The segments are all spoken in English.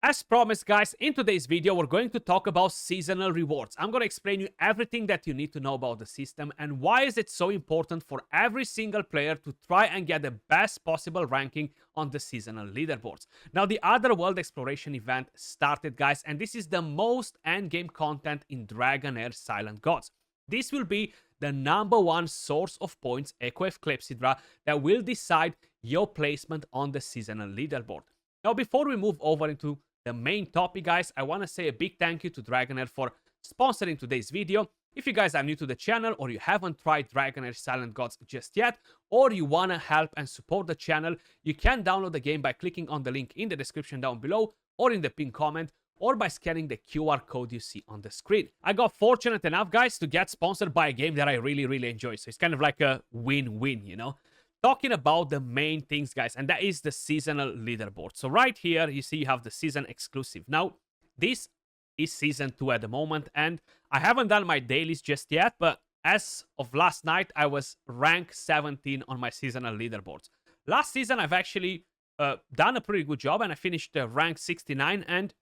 As promised, guys, in today's video, we're going to talk about seasonal rewards. I'm going to explain you everything that you need to know about the system and why is it so important for every single player to try and get the best possible ranking on the seasonal leaderboards. Now, the Otherworld Exploration event started, guys, and this is the most endgame content in Dragonheir Silent Gods. This will be the #1 source of points, Echo of Clepsydra, that will decide your placement on the seasonal leaderboard. Now, before we move over into the main topic, guys, I want to say a big thank you to Dragonheir for sponsoring today's video. If you guys are new to the channel or you haven't tried Dragonheir Silent Gods just yet, or you want to help and support the channel, you can download the game by clicking on the link in the description down below or in the pinned comment, or by scanning the QR code you see on the screen. I got fortunate enough, guys, to get sponsored by a game that I really enjoy. So it's kind of like a win-win, you know? Talking about the main things, guys, and that is the seasonal leaderboard. So right here, you see you have the season exclusive. Now, this is season 2 at the moment, and I haven't done my dailies just yet, but as of last night, I was rank 17 on my seasonal leaderboards. Last season, I've actually done a pretty good job, and I finished rank 69, and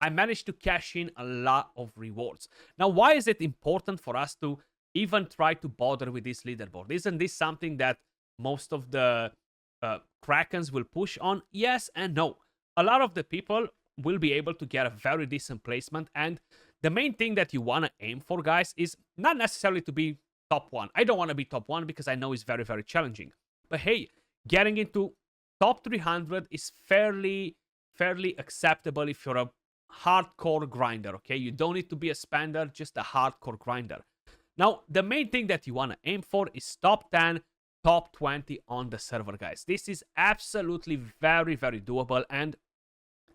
I managed to cash in a lot of rewards. Now, why is it important for us to even try to bother with this leaderboard? Isn't this something that most of the Krakens will push on? Yes and no. A lot of the people will be able to get a very decent placement, and the main thing that you want to aim for, guys, is not necessarily to be top 1. I don't want to be top 1 because I know it's very challenging. But hey, getting into top 300 is fairly acceptable if you're a hardcore grinder, okay? You don't need to be a spender, just a hardcore grinder. Now, the main thing that you want to aim for is top 10, top 20 on the server, guys. This is absolutely very doable, and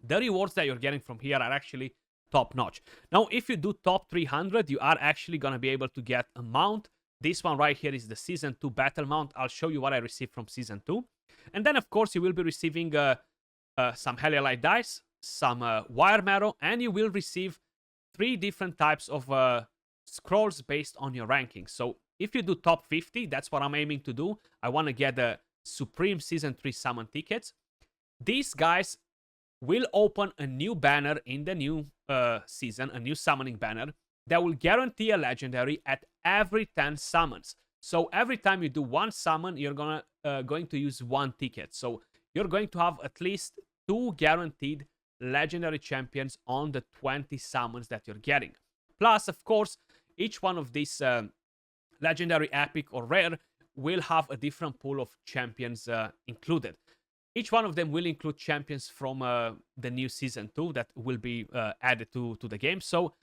the rewards that you're getting from here are actually top notch. Now, if you do top 300, you are actually going to be able to get a mount. This one right here is the season 2 battle mount. I'll show you what I received from season 2. And then, of course, you will be receiving some Heliolite dice, some wire marrow, and you will receive 3 different types of scrolls based on your ranking. So if you do top 50, that's what I'm aiming to do. I want to get the Supreme Season 3 summon tickets. These guys will open a new banner in the new season, a new summoning banner that will guarantee a legendary at every 10 summons. So every time you do 1 summon, you're going to use 1 ticket. So you're going to have at least 2 guaranteed legendary champions on the 20 summons that you're getting. Plus, of course, each one of these legendary, epic, or rare will have a different pool of champions included. Each one of them will include champions from the new season 2 that will be added to the game. So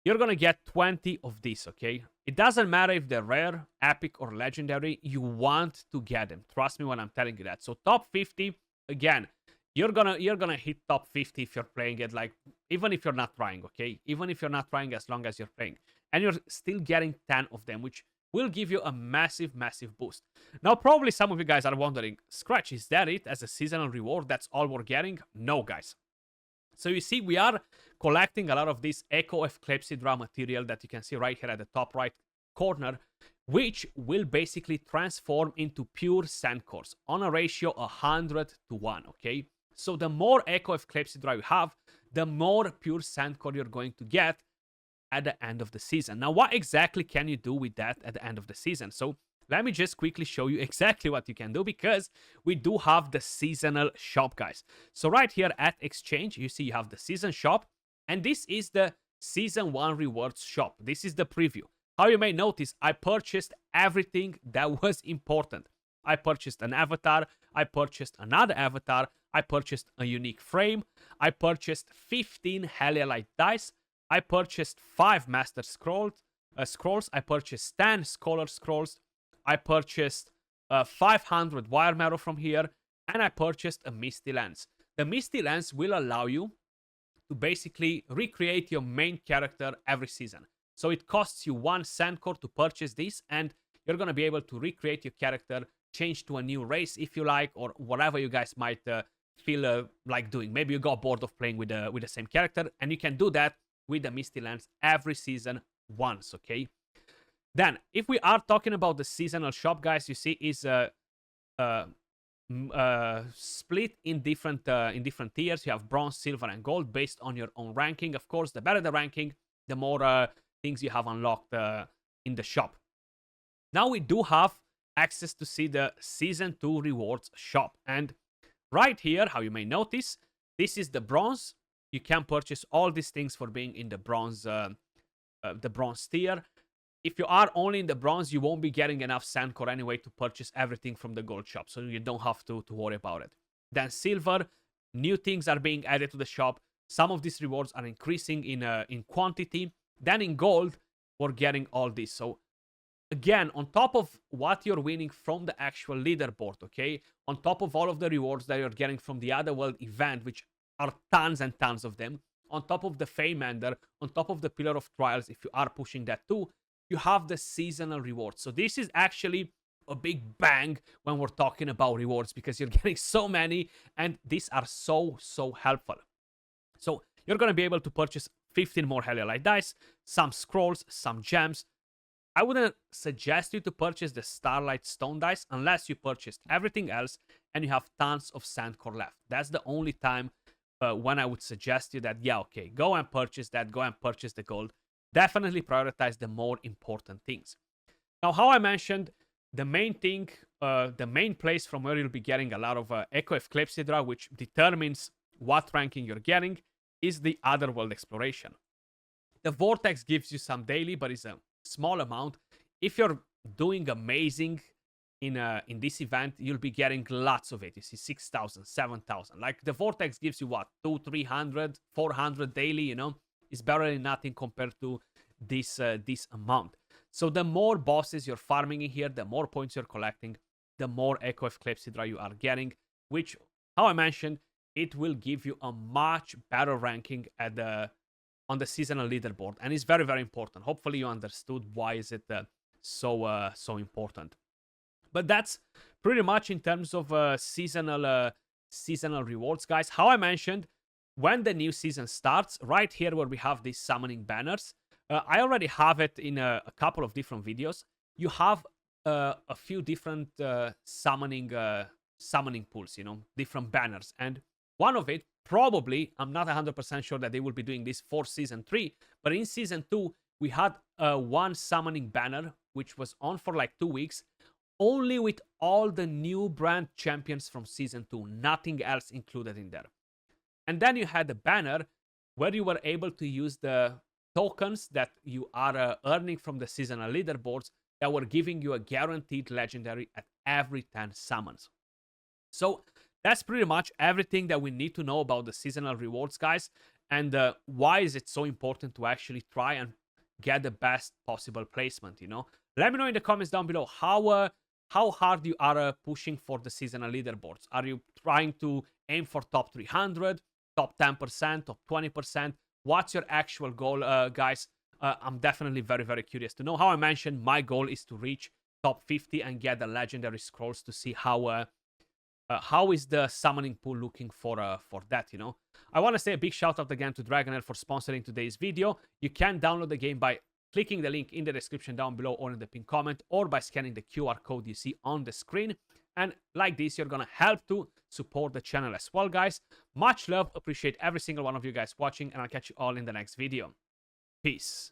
you're gonna get 20 of these, okay? It doesn't matter if they're rare, epic, or legendary. You want to get them. Trust me when I'm telling you that. So top 50, again, you're gonna hit top 50 if you're playing it, like, even if you're not trying, okay? Even if you're not trying, as long as you're playing. And you're still getting 10 of them, which will give you a massive boost. Now, probably some of you guys are wondering, Skratch, is that it as a seasonal reward? That's all we're getting? No, guys. So you see, we are collecting a lot of this Echo of Clepsydra material that you can see right here at the top right corner, which will basically transform into pure sand cores on a ratio 100:1, okay? So the more Echo of Clepsydra you have, the more pure sand core you're going to get at the end of the season. Now, what exactly can you do with that at the end of the season? So let me just quickly show you exactly what you can do, because we do have the seasonal shop, guys. So right here at Exchange, you see you have the season shop, and this is the season 1 rewards shop. This is the preview. How you may notice, I purchased everything that was important. I purchased an avatar, I purchased another avatar, I purchased a unique frame, I purchased 15 Heliolite dice, I purchased 5 Master Scrolls, I purchased 10 Scholar Scrolls, I purchased 500 Wire Marrow from here, and I purchased a Misty Lens. The Misty Lens will allow you to basically recreate your main character every season. So it costs you 1 sand core to purchase this, and you're going to be able to recreate your character, change to a new race if you like, or whatever you guys might feel like doing. Maybe you got bored of playing with the same character, and you can do that with the Misty Lens every season once, okay? Then, if we are talking about the seasonal shop, guys, you see is split in different tiers. You have bronze, silver, and gold based on your own ranking. Of course, the better the ranking, the more things you have unlocked in the shop. Now we do have access to see the Season 2 rewards shop. And right here, how you may notice, this is the bronze. You can purchase all these things for being in the bronze tier. If you are only in the bronze, you won't be getting enough sandcore anyway to purchase everything from the gold shop, so you don't have to worry about it. Then silver, new things are being added to the shop. Some of these rewards are increasing in quantity. Then in gold, we're getting all this. So again, on top of what you're winning from the actual leaderboard, okay? On top of all of the rewards that you're getting from the Otherworld event, which are tons and tons of them, on top of the Fame Ender, on top of the Pillar of Trials, if you are pushing that too, you have the seasonal rewards. So this is actually a big bang when we're talking about rewards, because you're getting so many, and these are so helpful. So you're going to be able to purchase 15 more Heliolite dice, some scrolls, some gems. I wouldn't suggest you to purchase the Starlight Stone dice unless you purchased everything else and you have tons of Sandcore left. That's the only time when I would suggest you that, yeah, okay, go and purchase that, go and purchase the gold. Definitely prioritize the more important things. Now, how I mentioned, the main thing, the main place from where you'll be getting a lot of Echo of Clepsydra, which determines what ranking you're getting, is the Otherworld Exploration. The Vortex gives you some daily, but it's a small amount. If you're doing amazing in this event, you'll be getting lots of it. You see 6,000, 7,000. Like the Vortex gives you what, 200, 300, 400 daily, you know? It's better than nothing compared to this amount. So the more bosses you're farming in here, the more points you're collecting, the more Echo of Clepsydra you are getting, which, how I mentioned, it will give you a much better ranking at on the seasonal leaderboard, and it's very, very important. Hopefully you understood why is it so important. But that's pretty much in terms of seasonal rewards, guys. How I mentioned, when the new season starts, right here where we have these summoning banners, I already have it in a couple of different videos. You have a few different summoning pools, you know, different banners. And one of it, probably, I'm not 100% sure that they will be doing this for Season 3, but in Season 2, we had one summoning banner, which was on for like 2 weeks, only with all the new brand champions from Season 2, nothing else included in there. And then you had a banner where you were able to use the tokens that you are earning from the seasonal leaderboards that were giving you a guaranteed legendary at every 10 summons. So that's pretty much everything that we need to know about the seasonal rewards, guys. And why is it so important to actually try and get the best possible placement, you know? Let me know in the comments down below how hard you are pushing for the seasonal leaderboards. Are you trying to aim for top 300, top 10%, top 20%? What's your actual goal, guys? I'm definitely very, very curious to know. How I mentioned, my goal is to reach top 50 and get the legendary scrolls to see how is the summoning pool looking for that, you know? I want to say a big shout out again to Dragonheir for sponsoring today's video. You can download the game by clicking the link in the description down below or in the pinned comment, or by scanning the QR code you see on the screen. And like this, you're gonna help to support the channel as well, guys. Much love, appreciate every single one of you guys watching, and I'll catch you all in the next video. Peace.